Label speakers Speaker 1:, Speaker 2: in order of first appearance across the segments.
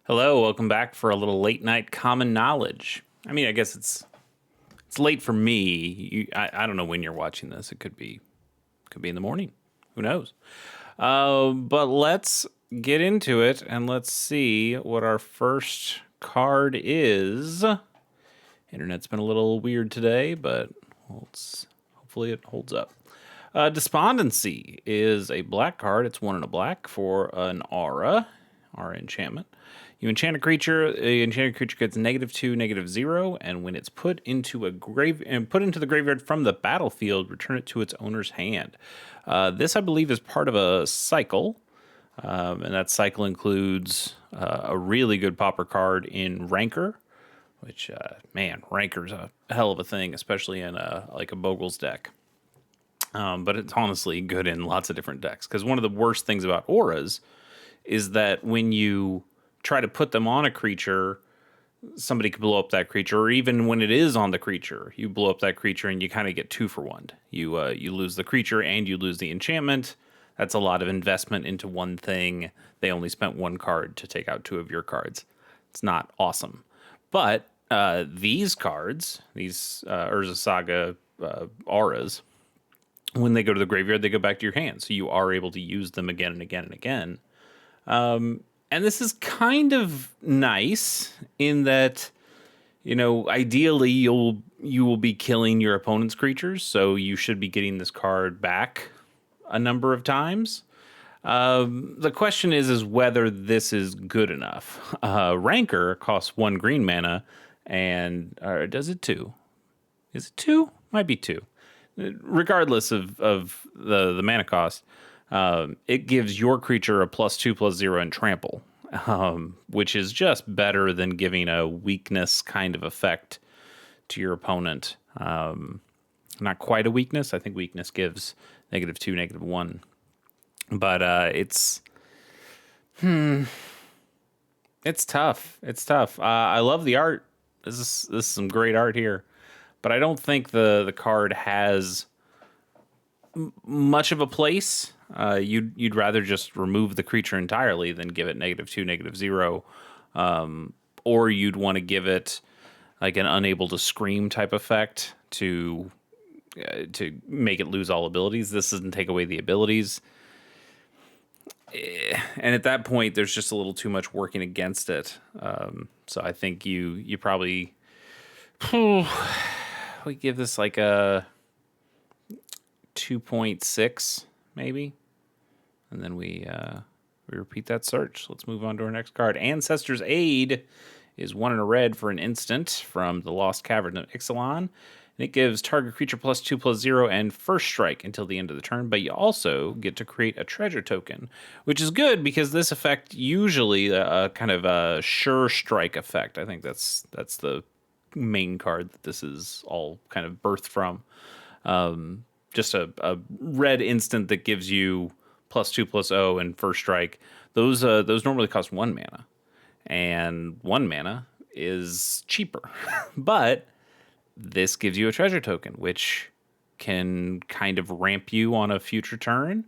Speaker 1: Hello, welcome back for a little late night common knowledge. I mean, I guess it's late for me. I don't know when you're watching this. It could be in the morning. Who knows? But let's get into it and let's see what our first card is. Internet's been a little weird today, but hopefully it holds up. Despondency is a black card. It's 1 and a black for an aura enchantment. You enchant a creature. The enchanted creature gets -2, -0, and when it's put into the graveyard from the battlefield, return it to its owner's hand. This, I believe, is part of a cycle, and that cycle includes a really good Pauper card in Rancor, which, man, Rancor's a hell of a thing, especially in a Bogle's deck. But it's honestly good in lots of different decks, because one of the worst things about auras is that when you try to put them on a creature, somebody could blow up that creature, or even when it is on the creature, you blow up that creature and you kind of get 2 for 1. You lose the creature and you lose the enchantment. That's a lot of investment into one thing. They only spent 1 card to take out 2 of your cards. It's not awesome. But these cards, these Urza Saga auras, when they go to the graveyard, they go back to your hand. So you are able to use them again and again and again. And this is kind of nice in that, ideally you will be killing your opponent's creatures, so you should be getting this card back a number of times. The question is whether this is good enough. Rancor costs 1 green mana, and does it 2? Is it 2? Might be 2. Regardless of the mana cost. It gives your creature a +2/+0 and trample, which is just better than giving a weakness kind of effect to your opponent. Not quite a weakness. I think weakness gives -2, -1. But it's tough. It's tough. I love the art. This is some great art here, but I don't think the card has much of a place. You'd rather just remove the creature entirely than give it -2, -0, or you'd want to give it like an unable to scream type effect to make it lose all abilities. This doesn't take away the abilities, and at that point, there's just a little too much working against it. So I think you probably we give this like a 2.6 maybe, and then we repeat that search. Let's move on to our next card. Ancestor's Aid is 1 and a red for an instant from the Lost Cavern of Ixalan, and it gives target creature +2/+0 and first strike until the end of the turn, but you also get to create a treasure token, which is good because this effect usually a kind of a sure strike effect. I think that's the main card that this is all kind of birthed from. Just a red instant that gives you +2/+0 and first strike. Those normally cost 1 mana, and 1 mana is cheaper. But this gives you a treasure token, which can kind of ramp you on a future turn,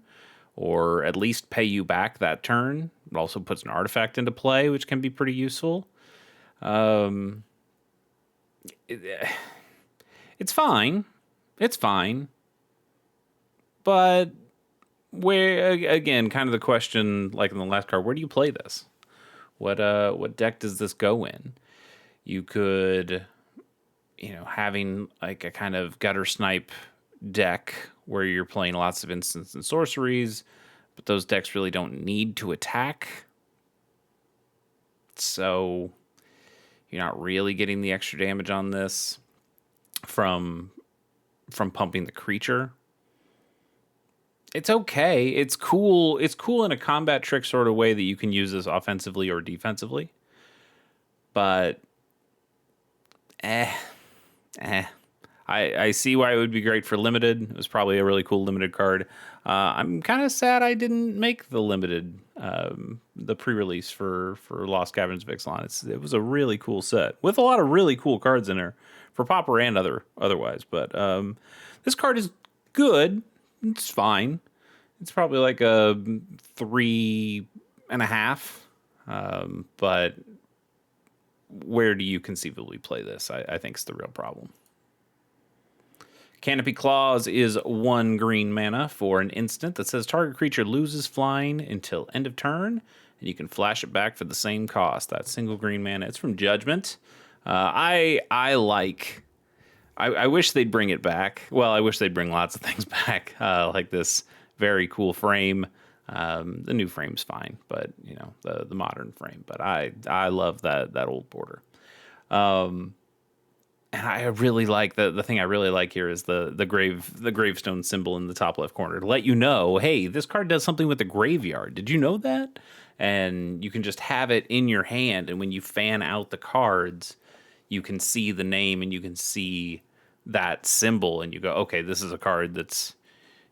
Speaker 1: or at least pay you back that turn. It also puts an artifact into play, which can be pretty useful. It's fine. It's fine. But where, again, kind of the question, like in the last card, where do you play this? What deck does this go in? You could, having like a kind of gutter snipe deck where you're playing lots of instants and sorceries, but those decks really don't need to attack. So you're not really getting the extra damage on this from pumping the creature. It's okay. It's cool. It's cool in a combat trick sort of way that you can use this offensively or defensively. But I see why it would be great for limited. It was probably a really cool limited card. I'm kind of sad I didn't make the limited, the pre-release for Lost Caverns of Ixalan. It was a really cool set with a lot of really cool cards in there for Pauper and otherwise. But this card is good. It's fine. It's probably like a 3.5 But where do you conceivably play this? I think is the real problem. Canopy Claws is 1 green mana for an instant that says target creature loses flying until end of turn, and you can flash it back for the same cost. That single green mana. It's from Judgment. I wish they'd bring it back. Well, I wish they'd bring lots of things back, like this very cool frame. The new frame's fine, but the modern frame. But I love that old border. And I really like the thing I really like here is the gravestone symbol in the top left corner to let you know, hey, this card does something with the graveyard. Did you know that? And you can just have it in your hand, and when you fan out the cards, you can see the name and you can see that symbol, and you go, okay, this is a card that's,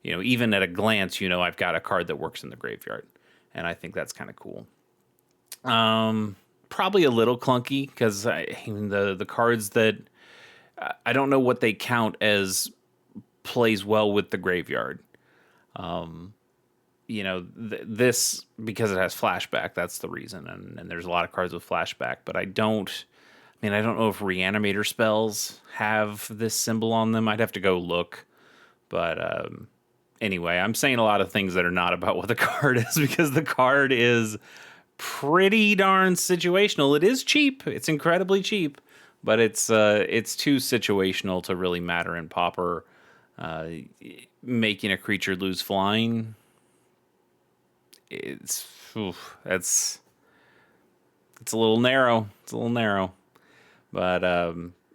Speaker 1: even at a glance, I've got a card that works in the graveyard, and I think that's kind of cool. Probably a little clunky because the cards that I don't know what they count as plays well with the graveyard. This, because it has flashback, that's the reason. And there's a lot of cards with flashback, but I don't know if reanimator spells have this symbol on them. I'd have to go look. But anyway, I'm saying a lot of things that are not about what the card is because the card is pretty darn situational. It is cheap. It's incredibly cheap. But it's too situational to really matter in Pauper. Making a creature lose flying, it's a little narrow. It's a little narrow. But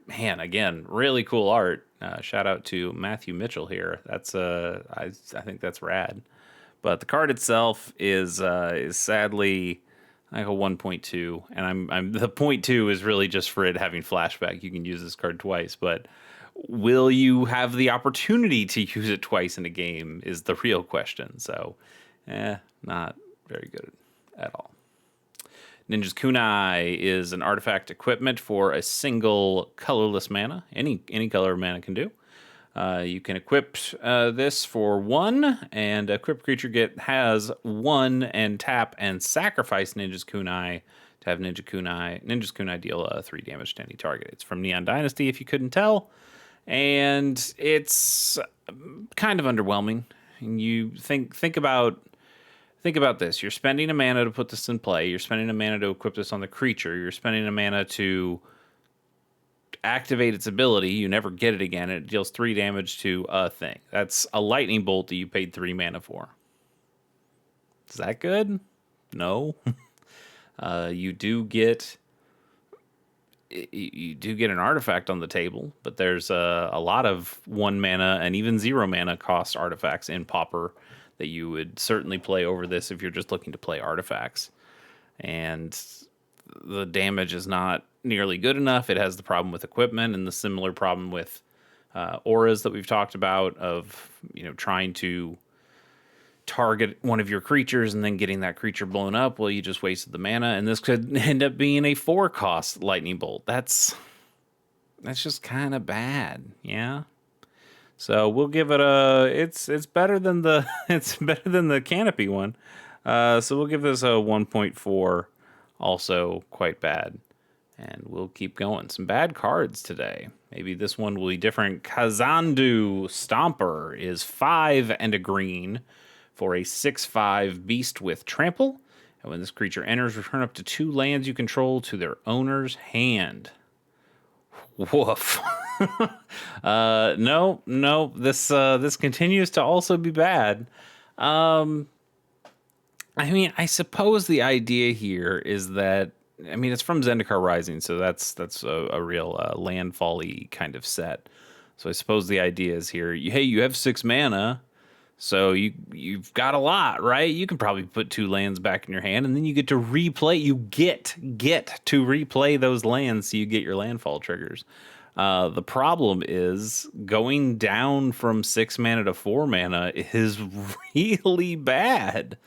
Speaker 1: man, again, really cool art. Shout out to Matthew Mitchell here. That's I think that's rad. But the card itself is sadly like a 1.2, and I'm the 0.2 is really just for it having flashback. You can use this card twice, but will you have the opportunity to use it twice in a game is the real question. So, not very good at all. Ninja's Kunai is an artifact equipment for a single colorless mana. Any color of mana can do. You can equip this for 1, and equipped creature has 1 and tap and sacrifice Ninja's Kunai to have Ninja's Kunai deal 3 damage to any target. It's from Neon Dynasty, if you couldn't tell, and it's kind of underwhelming. And you think about this: you're spending a mana to put this in play. You're spending a mana to equip this on the creature. You're spending a mana to activate its ability. You never get it again. It deals 3 damage to a thing. That's a lightning bolt that you paid 3 mana for. Is that good? No. You do get an artifact on the table, but there's a lot of 1 mana and even 0 mana cost artifacts in Pauper that you would certainly play over this if you're just looking to play artifacts. And the damage is not nearly good enough. It has the problem with equipment and the similar problem with auras that we've talked about of, trying to target one of your creatures and then getting that creature blown up. Well, you just wasted the mana, and this could end up being a 4-cost lightning bolt. That's just kind of bad. Yeah. So we'll give it it's better than the Canopy one. So we'll give this a 1.4. Also quite bad. And we'll keep going. Some bad cards today. Maybe this one will be different. Kazandu Stomper is 5 and a green for a 6/5 beast with trample. And when this creature enters, return up to 2 lands you control to their owner's hand. Woof. No. This continues to also be bad. I suppose the idea here is that, it's from Zendikar Rising, so that's a real landfall-y kind of set. So I suppose the idea is here, you have 6 mana, so you've got a lot, right? You can probably put 2 lands back in your hand, and then you get to replay. You get to replay those lands, so you get your landfall triggers. The problem is going down from 6 mana to 4 mana is really bad.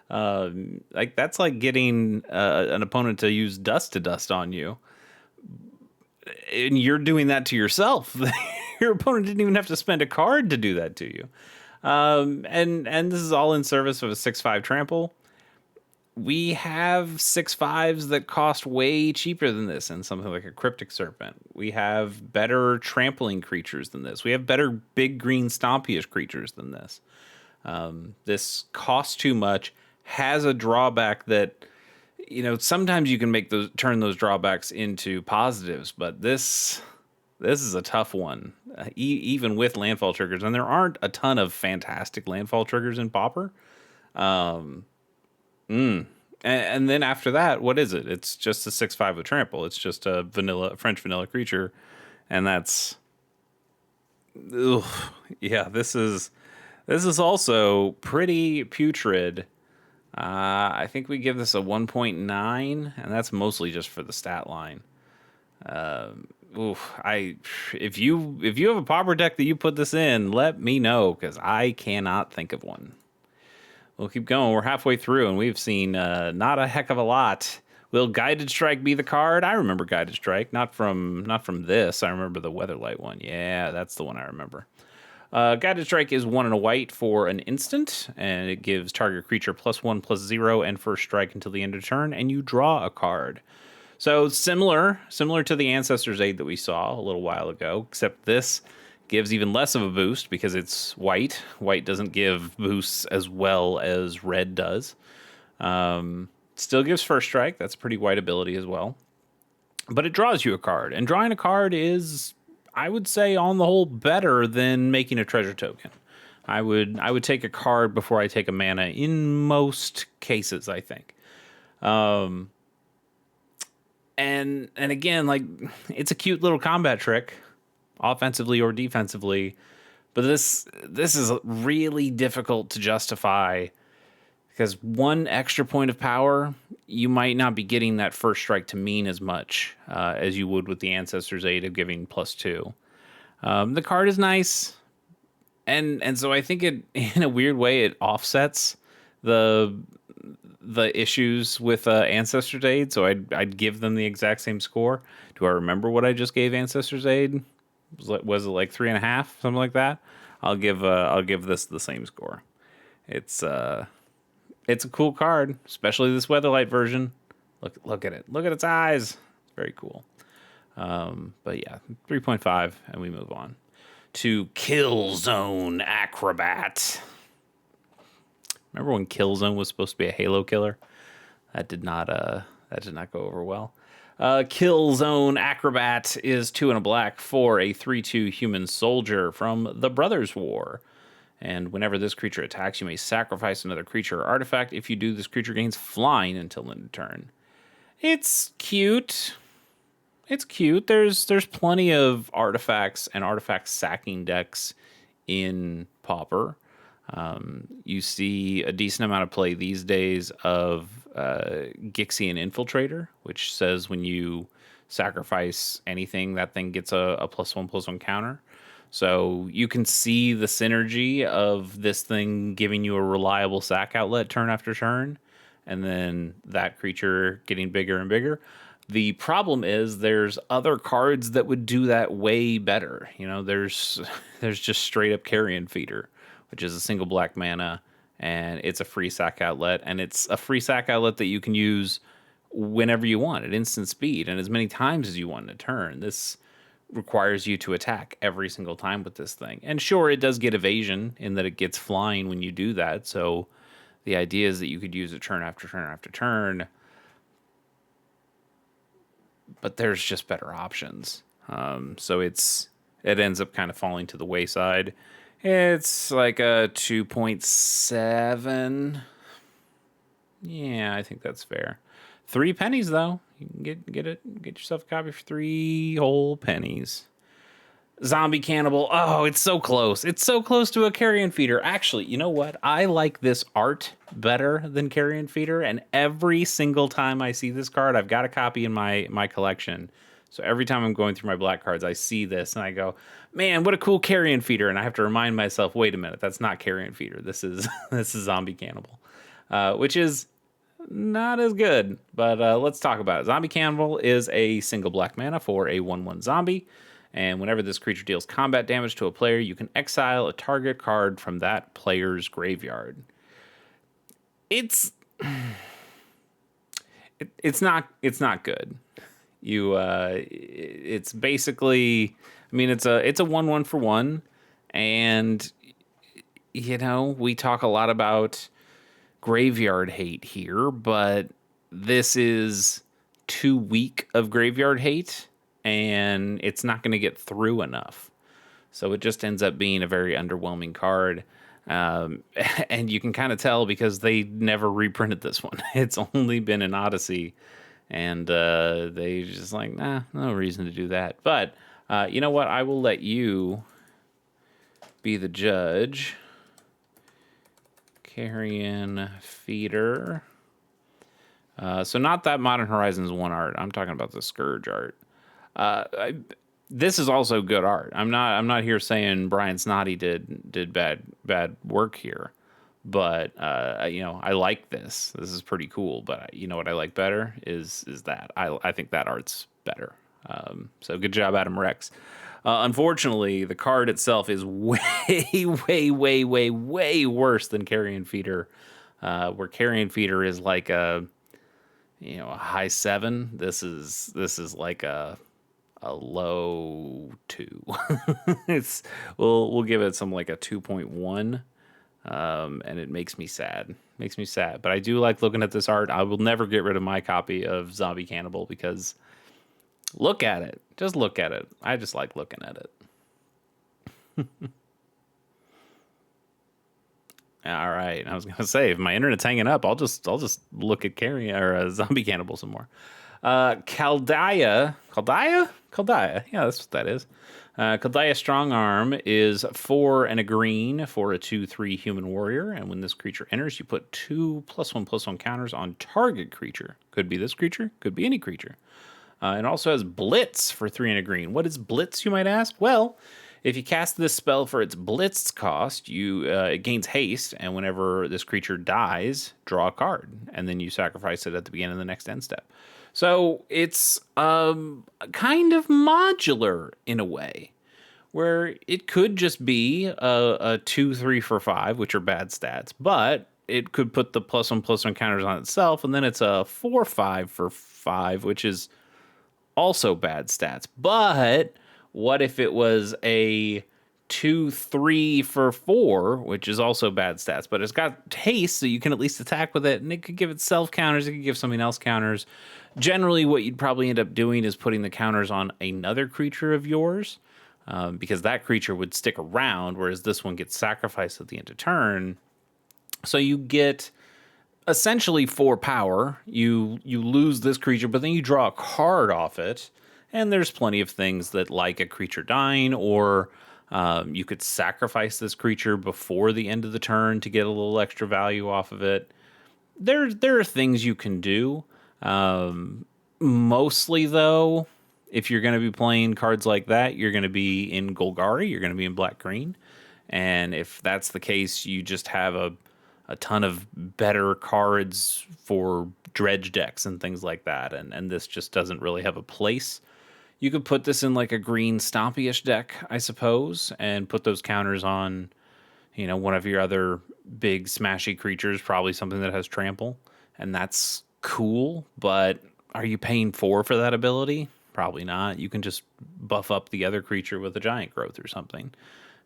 Speaker 1: That's like getting an opponent to use dust to dust on you, and you're doing that to yourself. Your opponent didn't even have to spend a card to do that to you. And this is all in service of a 6/5 trample. we have 6/5s that cost way cheaper than this, and something like a Cryptic Serpent. We have better trampling creatures than this. We have better big green stompy-ish creatures than this. This costs too much, has a drawback that, sometimes you can turn those drawbacks into positives, but this is a tough one, even with landfall triggers. And there aren't a ton of fantastic landfall triggers in Pauper. And then after that, what is it? It's just a 6/5 with trample. It's just a French vanilla creature, and that's, ugh, yeah. This is also pretty putrid. I think we give this a 1.9, and that's mostly just for the stat line. If you have a Pauper deck that you put this in, let me know, because I cannot think of one. We'll keep going. We're halfway through, and we've seen not a heck of a lot. Will Guided Strike be the card? I remember Guided Strike, not from this. I remember the Weatherlight one. Yeah, that's the one I remember. Guided Strike is 1 and a white for an instant, and it gives target creature +1/+0 and first strike until the end of turn, and you draw a card. So similar to the Ancestor's Aid that we saw a little while ago, except this gives even less of a boost because it's white. White doesn't give boosts as well as red does. Still gives first strike. That's a pretty white ability as well. But it draws you a card. And drawing a card is, I would say, on the whole, better than making a treasure token. I would take a card before I take a mana in most cases, I think. And again, like, it's a cute little combat trick, offensively or defensively, but this is really difficult to justify, because one extra point of power, you might not be getting that first strike to mean as much as you would with the Ancestor's Aid of giving +2. The card is nice, and so I think it, in a weird way, it offsets the issues with Ancestor's Aid, so I'd give them the exact same score. Do I remember what I just gave Ancestor's Aid? Was it like 3.5, something like that? I'll give this the same score. It's a cool card, especially this Weatherlight version. Look at it. Look at its eyes. It's very cool. But yeah, 3.5, and we move on to Killzone Acrobat. Remember when Killzone was supposed to be a Halo killer? That did not go over well. Killzone Acrobat is 2 and a black for a 3/2 human soldier from the Brothers War. And whenever this creature attacks, you may sacrifice another creature or artifact. If you do, this creature gains flying until end of turn. It's cute. It's cute. There's plenty of artifacts and artifact sacking decks in Pauper. You see a decent amount of play these days of Gixian Infiltrator, which says when you sacrifice anything, that thing gets a +1/+1 counter. So you can see the synergy of this thing giving you a reliable sack outlet turn after turn, and then that creature getting bigger and bigger. The problem is there's other cards that would do that way better. There's just straight up Carrion Feeder, which is a single black mana, and it's a free sack outlet, and it's a free sack outlet that you can use whenever you want at instant speed and as many times as you want in a turn. This requires you to attack every single time with this thing. And sure, it does get evasion in that it gets flying when you do that, so the idea is that you could use it turn after turn after turn, but there's just better options. So it ends up kind of falling to the wayside. It's like a 2.7. Yeah, I think that's fair. 3 pennies, though. You can get yourself a copy for 3 whole pennies. Zombie Cannibal. Oh, it's so close. It's so close to a Carrion Feeder. Actually, you know what? I like this art better than Carrion Feeder, and every single time I see this card, I've got a copy in my collection. So every time I'm going through my black cards, I see this and I go, man, what a cool Carrion Feeder. And I have to remind myself, wait a minute, that's not Carrion Feeder. This is Zombie Cannibal, which is not as good. But let's talk about it. Zombie Cannibal is a single black mana for a 1/1 zombie. And whenever this creature deals combat damage to a player, you can exile a target card from that player's graveyard. It's it's not good. It's basically, I mean, it's a 1/1 for one, and we talk a lot about graveyard hate here, but this is too weak of graveyard hate, and it's not going to get through enough. So it just ends up being a very underwhelming card. And you can kind of tell because they never reprinted this one. It's only been in Odyssey, and they just like, nah, no reason to do that. But you know what? I will let you be the judge. Carrion Feeder. So not that Modern Horizons 1 art. I'm talking about the Scourge art. This is also good art. I'm not here saying Brian Snoddy did bad work here, but I like this. This is pretty cool. But you know what I like better is that I think that art's better. So good job, Adam Rex. Unfortunately, the card itself is way, way worse than Carrion Feeder, where Carrion Feeder is like a high 7. This is like a low 2. We'll give it some like a 2.1, and it makes me sad. Makes me sad, but I do like looking at this art. I will never get rid of my copy of Zombie Cannibal because look at it. Just look at it. I just like looking at it. All right. I was gonna say if my internet's hanging up, I'll just look at Carrion or Zombie Cannibal some more. Caldaya. Yeah, that's what that is. Caldaya Strong Arm is 4 and a green for a 2/3 human warrior, and when this creature enters, you put 2 +1/+1 counters on target creature. Could be this creature, could be any creature. It also has Blitz for 3 and a green. What is Blitz, you might ask? Well, if you cast this spell for its Blitz cost, it gains haste, and whenever this creature dies, draw a card, and then you sacrifice it at the beginning of the next end step. So it's kind of modular in a way, where it could just be a 2/3 for 5, which are bad stats, but it could put the +1/+1 counters on itself, and then it's a 4/5 for 5, which is also bad stats. But what if it was a 2/3 for 4, which is also bad stats, but it's got haste, so you can at least attack with it, and it could give itself counters, it could give something else counters. Generally, what you'd probably end up doing is putting the counters on another creature of yours, because that creature would stick around, whereas this one gets sacrificed at the end of turn. So you get essentially 4 power. You lose this creature, but then you draw a card off it. And there's plenty of things that, like a creature dying, or you could sacrifice this creature before the end of the turn to get a little extra value off of it. There are things you can do. Mostly, though, if you're going to be playing cards like that, you're going to be in Golgari, you're going to be in black-green. And if that's the case, you just have a ton of better cards for dredge decks and things like that. And this just doesn't really have a place. You could put this in like a green stompy-ish deck, I suppose, and put those counters on, one of your other big smashy creatures, probably something that has trample. And that's cool, but are you paying 4 for that ability? Probably not. You can just buff up the other creature with a giant growth or something.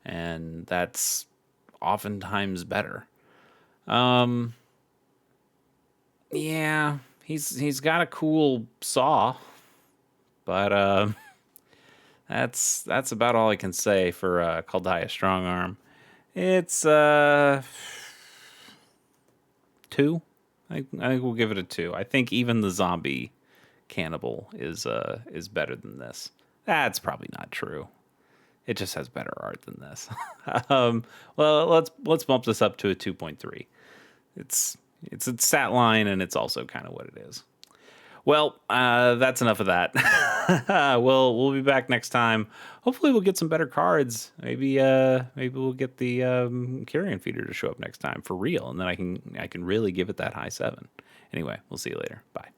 Speaker 1: And that's oftentimes better. Yeah, he's got a cool saw, but that's about all I can say for Caldaya Strong Arm. It's 2. I think we'll give it a 2. I think even the Zombie Cannibal is better than this. That's probably not true. It just has better art than this. Well, let's bump this up to a 2.3. It's a stat line, and it's also kind of what it is. Well, that's enough of that. We'll be back next time. Hopefully, we'll get some better cards. Maybe we'll get the Carrion Feeder to show up next time for real, and then I can really give it that high 7. Anyway, we'll see you later. Bye.